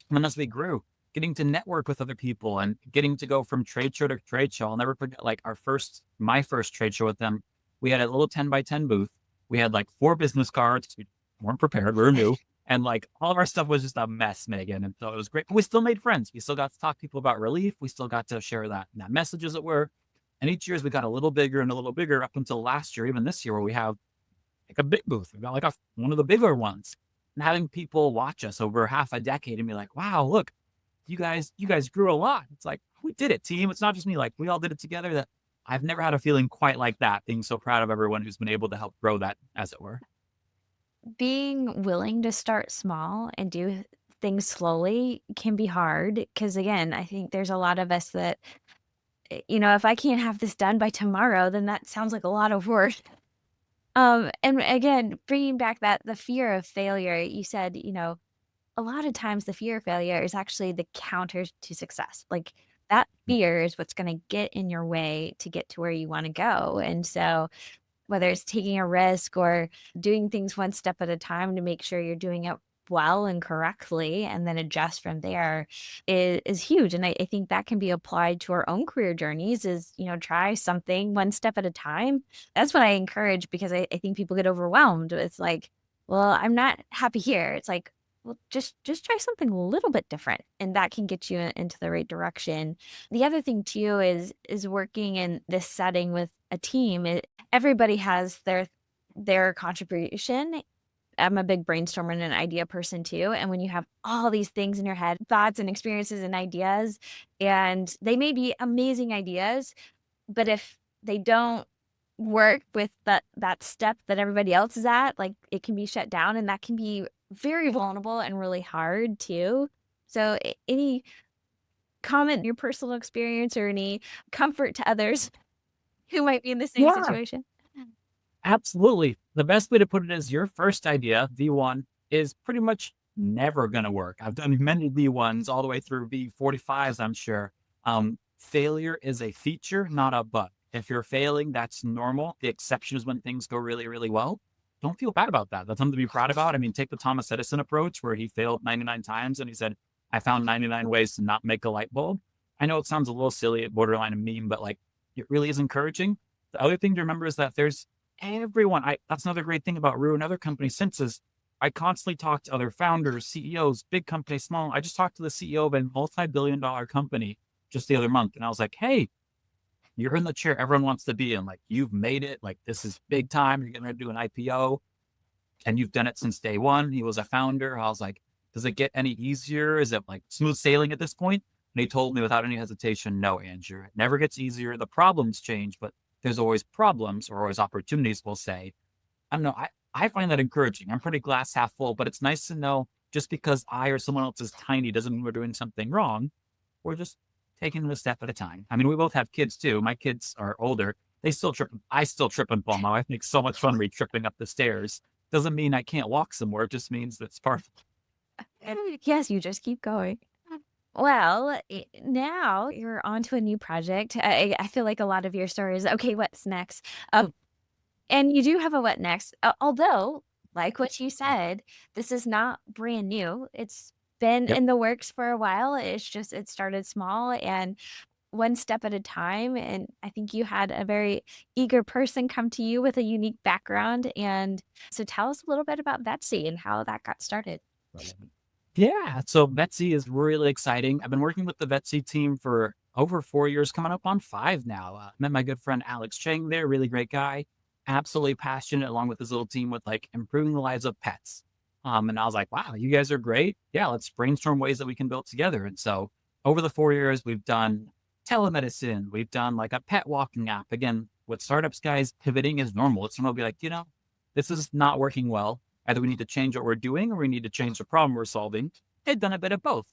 And then as we grew, getting to network with other people and getting to go from trade show to trade show. I'll never forget like my first trade show with them. We had a little 10 by 10 booth. We had like 4 business cards. We weren't prepared. We were new. And like all of our stuff was just a mess, Megan. And so it was great. But we still made friends. We still got to talk to people about relief. We still got to share that message, as it were. And each year as we got a little bigger and a little bigger up until last year, even this year, where we have like a big booth. We got like one of the bigger ones. And having people watch us over half a decade and be like, wow, look, you guys grew a lot. It's like, we did it, team. It's not just me. Like, we all did it together. That I've never had a feeling quite like that, being so proud of everyone who's been able to help grow that, as it were. Being willing to start small and do things slowly can be hard because, again, I think there's a lot of us that, if I can't have this done by tomorrow, then that sounds like a lot of work. And again, bringing back that the fear of failure, you said, a lot of times the fear of failure is actually the counter to success. Like that fear is what's going to get in your way to get to where you want to go. And so whether it's taking a risk or doing things one step at a time to make sure you're doing it well and correctly and then adjust from there is huge. And I think that can be applied to our own career journeys is, try something one step at a time. That's what I encourage because I think people get overwhelmed. It's like, well, I'm not happy here. It's like, well, just try something a little bit different and that can get you into the right direction. The other thing too is working in this setting with a team. Everybody has their contribution. I'm a big brainstormer and an idea person too. And when you have all these things in your head, thoughts and experiences and ideas, and they may be amazing ideas, but if they don't work with that step that everybody else is at, like it can be shut down and that can be very vulnerable and really hard too. So any comment, your personal experience or any comfort to others who might be in the same Yeah, situation? absolutely. The best way to put it is your first idea, V1, is pretty much never going to work. I've done many V1s all the way through V45s, I'm sure. Failure is a feature, not a bug. If you're failing, that's normal. The exception is when things go really, really well. Don't feel bad about that. That's something to be proud about. I mean, take the Thomas Edison approach where he failed 99 times and he said, I found 99 ways to not make a light bulb. I know it sounds a little silly, borderline a meme, but like it really is encouraging. The other thing to remember is that there's everyone. That's another great thing about Rue and other companies since is I constantly talk to other founders, CEOs, big companies, small. I just talked to the CEO of a multi-billion-dollar company just the other month. And I was like, hey, you're in the chair everyone wants to be in. Like, you've made it. Like, this is big time. You're going to do an IPO and you've done it since day one. He was a founder. I was like, does it get any easier? Is it like smooth sailing at this point? And he told me without any hesitation, no, Andrew, it never gets easier. The problems change, but there's always problems or always opportunities, we'll say. I don't know. I find that encouraging. I'm pretty glass half full, but it's nice to know just because I or someone else is tiny doesn't mean we're doing something wrong. We're just taking it a step at a time. I mean, we both have kids too. My kids are older. They still trip. I still trip and fall. My wife makes so much fun of me tripping up the stairs. Doesn't mean I can't walk somewhere. It just means that's part of Yes, you just keep going. Well, now you're on to a new project. I feel like a lot of your story is, okay, what's next? And you do have a what next. Although, like what you said, this is not brand new. It's been Yep. in the works for a while. It's just, it started small and one step at a time. And I think you had a very eager person come to you with a unique background. And so tell us a little bit about Vetsie and how that got started. Yeah. So Vetsie is really exciting. I've been working with the Vetsie team for over 4 years, coming up on 5 now. Met my good friend Alex Chang there, really great guy, absolutely passionate along with his little team with like improving the lives of pets. And I was like, wow, you guys are great. Yeah, let's brainstorm ways that we can build together. And so over the 4 years, we've done telemedicine, we've done like a pet walking app. Again, with startups, guys, pivoting is normal. It's normal to be like, this is not working well. Either we need to change what we're doing or we need to change the problem we're solving. They've done a bit of both.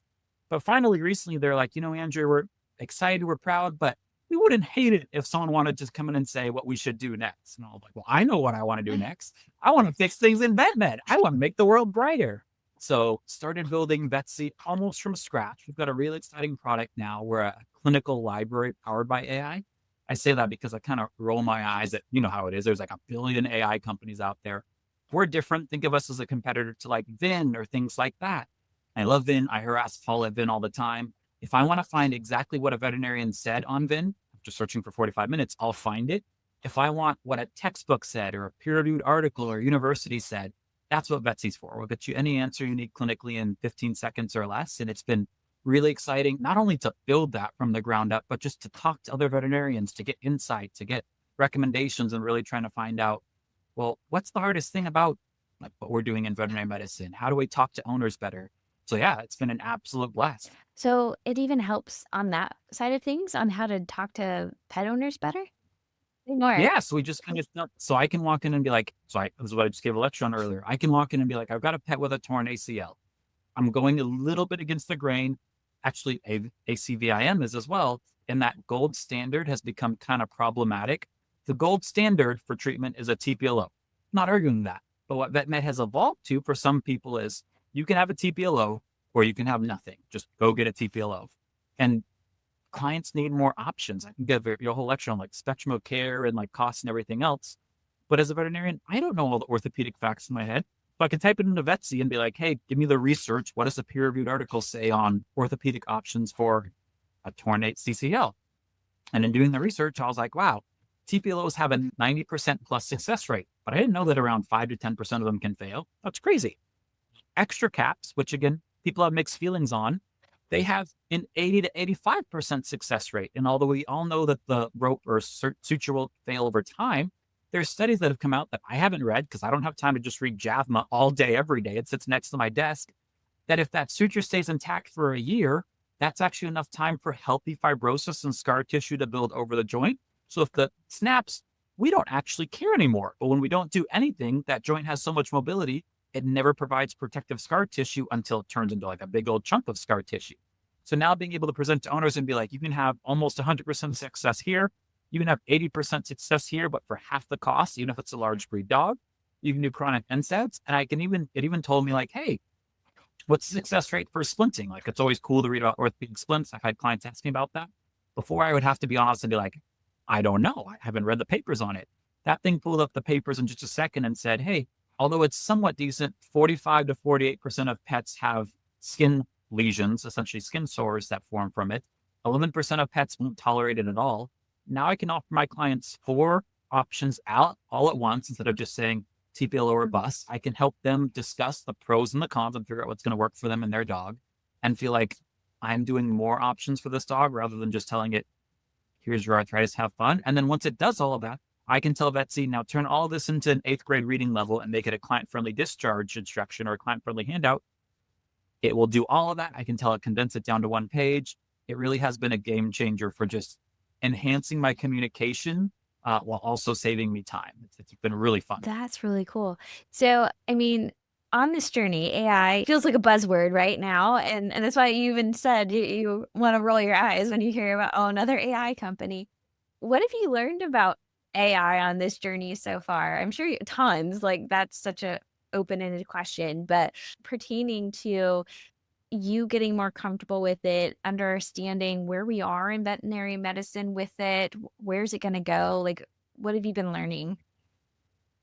But finally, recently, they're like, Andrew, we're excited, we're proud, but we wouldn't hate it if someone wanted to just come in and say what we should do next. And I was like, well, I know what I want to do next. I want to fix things in VetMed. I want to make the world brighter. So started building Vetsie almost from scratch. We've got a really exciting product now. We're a clinical library powered by AI. I say that because I kind of roll my eyes at, you know how it is. There's like a billion AI companies out there. We're different. Think of us as a competitor to like Vin or things like that. I love Vin. I harass Paul at Vin all the time. If I want to find exactly what a veterinarian said on Vin, after searching for 45 minutes, I'll find it. If I want what a textbook said or a peer-reviewed article or university said, that's what Vetsie's for. We'll get you any answer you need clinically in 15 seconds or less. And it's been really exciting, not only to build that from the ground up, but just to talk to other veterinarians, to get insight, to get recommendations, and really trying to find out, well, what's the hardest thing about like what we're doing in veterinary medicine? How do we talk to owners better? So yeah, it's been an absolute blast. So it even helps on that side of things on how to talk to pet owners better? Say more. Yeah, so we just kind of so I can walk in and be like, this is what I just gave a lecture on earlier. I can walk in and be like, I've got a pet with a torn ACL. I'm going a little bit against the grain. Actually, ACVIM is as well. And that gold standard has become kind of problematic. The gold standard for treatment is a TPLO. Not arguing that. But what VetMed has evolved to for some people is you can have a TPLO or you can have nothing. Just go get a TPLO. And clients need more options. I can give your whole lecture on like spectrum of care and like costs and everything else. But as a veterinarian, I don't know all the orthopedic facts in my head. So I can type it into Vetsie and be like, hey, give me the research. What does a peer-reviewed article say on orthopedic options for a torn CCL? And in doing the research, I was like, wow, TPLOs have a 90% plus success rate, but I didn't know that around 5 to 10% of them can fail. That's crazy. Extra caps, which again, people have mixed feelings on, they have an 80 to 85% success rate. And although we all know that the rope or suture will fail over time, there's studies that have come out that I haven't read because I don't have time to just read JAVMA all day, every day. It sits next to my desk. That if that suture stays intact for a year, that's actually enough time for healthy fibrosis and scar tissue to build over the joint. So if the snaps, we don't actually care anymore. But when we don't do anything, that joint has so much mobility, it never provides protective scar tissue until it turns into like a big old chunk of scar tissue. So now being able to present to owners and be like, you can have almost 100% success here. You can have 80% success here, but for half the cost, even if it's a large breed dog, you can do chronic NSAIDs. And it even told me like, hey, what's the success rate for splinting? Like, it's always cool to read about orthopedic splints. I've had clients ask me about that. Before I would have to be honest and be like, I don't know. I haven't read the papers on it. That thing pulled up the papers in just a second and said, hey, although it's somewhat decent, 45 to 48% of pets have skin lesions, essentially skin sores that form from it. 11% of pets won't tolerate it at all. Now I can offer my clients 4 options out all at once instead of just saying TPLO or bust. I can help them discuss the pros and the cons and figure out what's going to work for them and their dog and feel like I'm doing more options for this dog rather than just telling it, here's your arthritis, have fun. And then once it does all of that, I can tell Vetsie, now turn all this into an 8th grade reading level and make it a client-friendly discharge instruction or a client-friendly handout. It will do all of that. I can tell it condense it down to 1 page. It really has been a game changer for just enhancing my communication while also saving me time. It's been really fun. That's really cool. So, I mean, on this journey, AI feels like a buzzword right now. And that's why you even said you want to roll your eyes when you hear about, oh, another AI company. What have you learned about AI on this journey so far? I'm sure tons, like that's such a open-ended question, but pertaining to you getting more comfortable with it, understanding where we are in veterinary medicine with it, where's it going to go? Like, what have you been learning?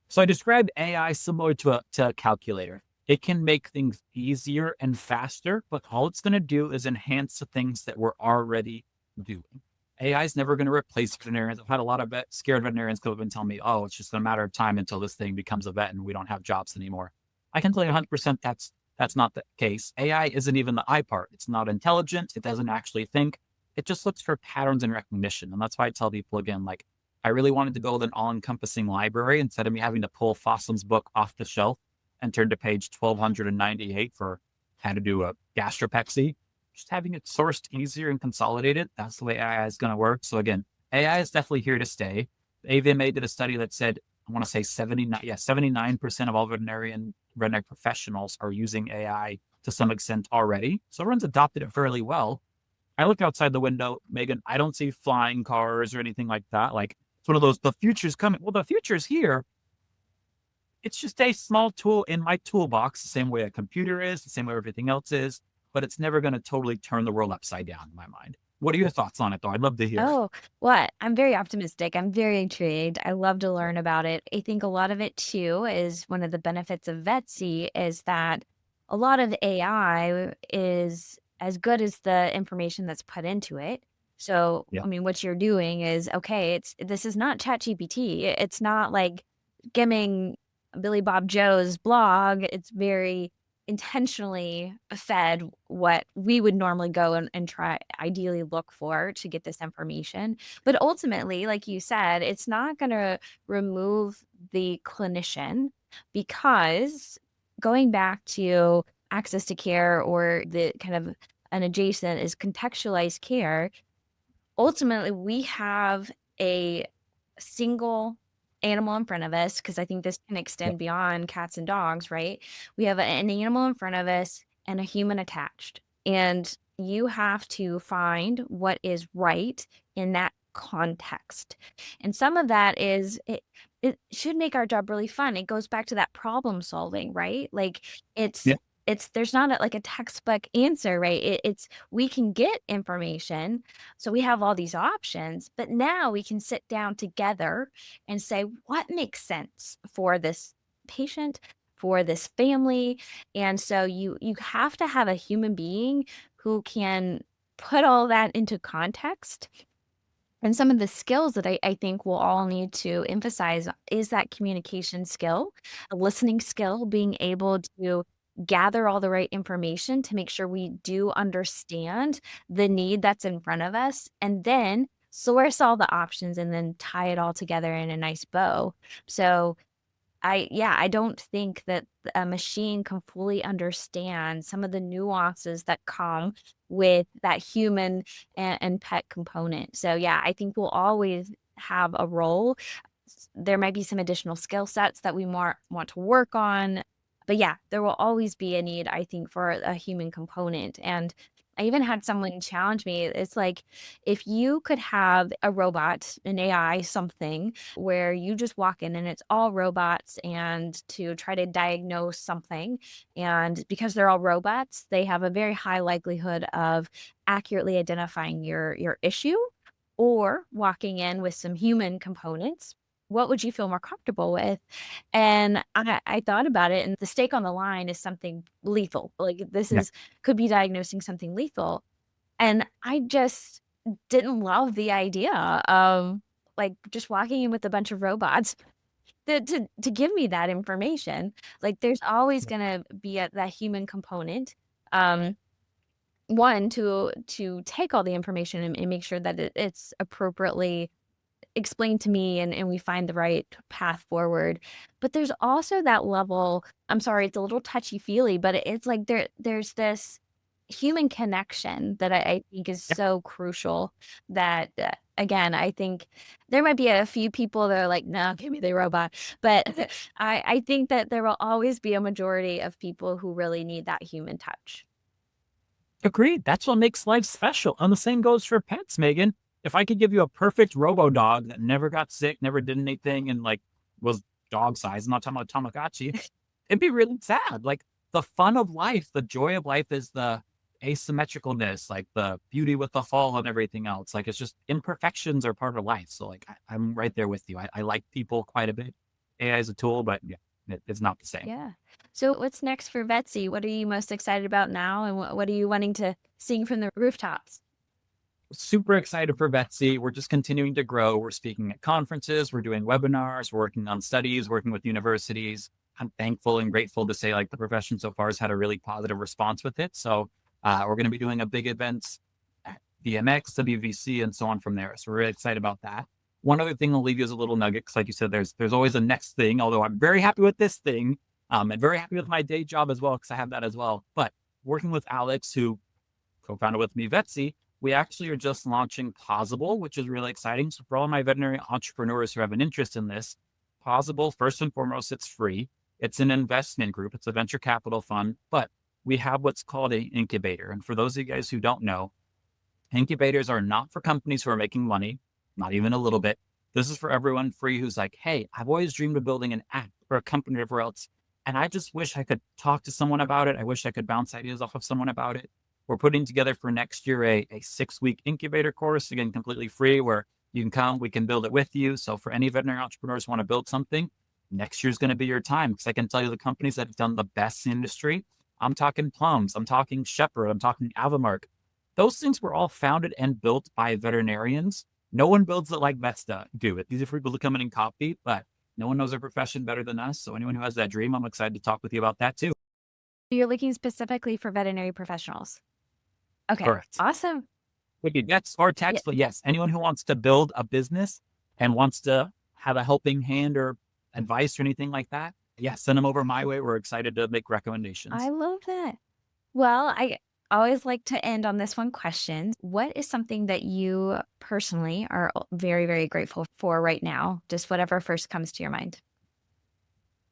So I described AI similar to a calculator. It can make things easier and faster, but all it's going to do is enhance the things that we're already doing. AI is never going to replace veterinarians. I've had a lot of scared veterinarians come up and tell me, "Oh, it's just a matter of time until this thing becomes a vet and we don't have jobs anymore." I can tell you 100% that's not the case. AI isn't even the I part. It's not intelligent. It doesn't actually think. It just looks for patterns and recognition, and that's why I tell people again, like I really wanted to build an all-encompassing library instead of me having to pull Fossum's book off the shelf and turn to page 1298 for how to do a gastropexy. Just having it sourced easier and consolidated. That's the way AI is going to work. So again, AI is definitely here to stay. The AVMA did a study that said, I want to say 79% of all veterinary professionals are using AI to some extent already. So everyone's adopted it fairly well. I look outside the window, Megan, I don't see flying cars or anything like that. Like it's one of those, the future's coming. Well, the future's here. It's just a small tool in my toolbox, the same way a computer is, the same way everything else is, but it's never going to totally turn the world upside down in my mind. What are your thoughts on it, though? I'd love to hear. Oh, what? I'm very optimistic. I'm very intrigued. I love to learn about it. I think a lot of it too is one of the benefits of Vetsie is that a lot of AI is as good as the information that's put into it. So, Yeah. I mean, what you're doing is okay, this is not ChatGPT. It's not like skimming Billy Bob Joe's blog. It's very intentionally fed what we would normally go and try ideally look for to get this information. But ultimately, like you said, it's not going to remove the clinician because going back to access to care or the kind of an adjacent is contextualized care. Ultimately, we have a single animal in front of us, because I think this can Yep. extend beyond cats and dogs, right? We have an animal in front of us and a human attached. And you have to find what is right in that context. And some of that is it should make our job really fun. It goes back to that problem solving, right? Like it's Yeah. it's there's not like a textbook answer, right? It's we can get information, so we have all these options, but now we can sit down together and say, what makes sense for this patient, for this family? And so you have to have a human being who can put all that into context. And some of the skills that I think we'll all need to emphasize is that communication skill, a listening skill, being able to gather all the right information to make sure we do understand the need that's in front of us, and then source all the options and then tie it all together in a nice bow. So I don't think that a machine can fully understand some of the nuances that come with that human and pet component. So yeah, I think we'll always have a role. There might be some additional skill sets that we more want to work on. But yeah, there will always be a need, I think, for a human component. And I even had someone challenge me. It's like if you could have a robot, an AI, something where you just walk in and it's all robots and to try to diagnose something. And because they're all robots, they have a very high likelihood of accurately identifying your issue, or walking in with some human components. What would you feel more comfortable with? And I thought about it, and the stake on the line is something lethal. Like this Yeah. is could be diagnosing something lethal. And I just didn't love the idea of like just walking in with a bunch of robots to give me that information. Like there's always gonna be that human component. Um, one to take all the information and make sure that it's appropriately explained to me and we find the right path forward. But there's also that level, I'm sorry, it's a little touchy feely, but it's like there's this human connection that I think is Yeah, so crucial that, again, I think there might be a few people that are like, no, give me the robot. But I think that there will always be a majority of people who really need that human touch. agreed. That's what makes life special. And the same goes for pets, Megan. If I could give you a perfect robo dog that never got sick, never did anything, and like was dog size, I'm not talking about Tamagotchi, it'd be really sad. Like the fun of life, the joy of life is the asymmetricalness, like the beauty with the fall and everything else. Like it's just imperfections are part of life. So like I'm right there with you. I like people quite a bit. AI is a tool, but yeah, it's not the same. Yeah. So what's next for Vetsie? What are you most excited about now? And what are you wanting to sing from the rooftops? Super excited for Vetsie. We're just continuing to grow. We're speaking at conferences, we're doing webinars, we're working on studies, working with universities. I'm thankful and grateful to say like the profession so far has had a really positive response with it. So we're going to be doing a big events at BMX, WVC, and so on from there. So we're really excited about that. One other thing I'll leave you as a little nugget, because like you said, there's always a next thing. Although I'm very happy with this thing, and very happy with my day job as well, because I have that as well. But working with Alex, who co-founded with me, Vetsie, we actually are just launching Pawsible, which is really exciting. So for all my veterinary entrepreneurs who have an interest in this, Pawsible, first and foremost, it's free. It's an investment group. It's a venture capital fund, but we have what's called an incubator. And for those of you guys who don't know, incubators are not for companies who are making money, not even a little bit. This is for everyone free who's like, hey, I've always dreamed of building an app for a company or whatever else. And I just wish I could talk to someone about it. I wish I could bounce ideas off of someone about it. We're putting together for next year a 6-week incubator course, again, completely free, where you can come, we can build it with you. So for any veterinary entrepreneurs who want to build something, next year's going to be your time. Because I can tell you the companies that have done the best in the industry. I'm talking Plums, I'm talking Shepherd, I'm talking Avamark. Those things were all founded and built by veterinarians. No one builds it like vets do. It's easy for people to come in and copy, but no one knows their profession better than us. So anyone who has that dream, I'm excited to talk with you about that too. You're looking specifically for veterinary professionals. Okay. Correct. Awesome. Wicked. Yes, or Yeah. text, but yes, anyone who wants to build a business and wants to have a helping hand or advice or anything like that, yes, send them over my way. We're excited to make I recommendations. love that. Well, I always like to end on this one question. What is something that you personally are very, very grateful for right now? Just whatever first comes to your mind.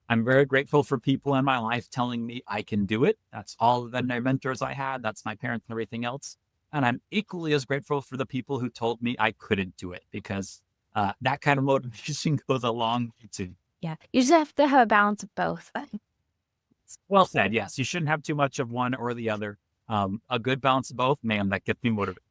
I'm very grateful for people in my life telling me I can do it. That's all the veterinary mentors I had. That's my parents and everything else. And I'm equally as grateful for the people who told me I couldn't do it, because that kind of motivation goes a long way too. Yeah. You just have to have a balance of both. Well said. Yes, you shouldn't have too much of one or the other. A good balance of both, man, that gets me motivated.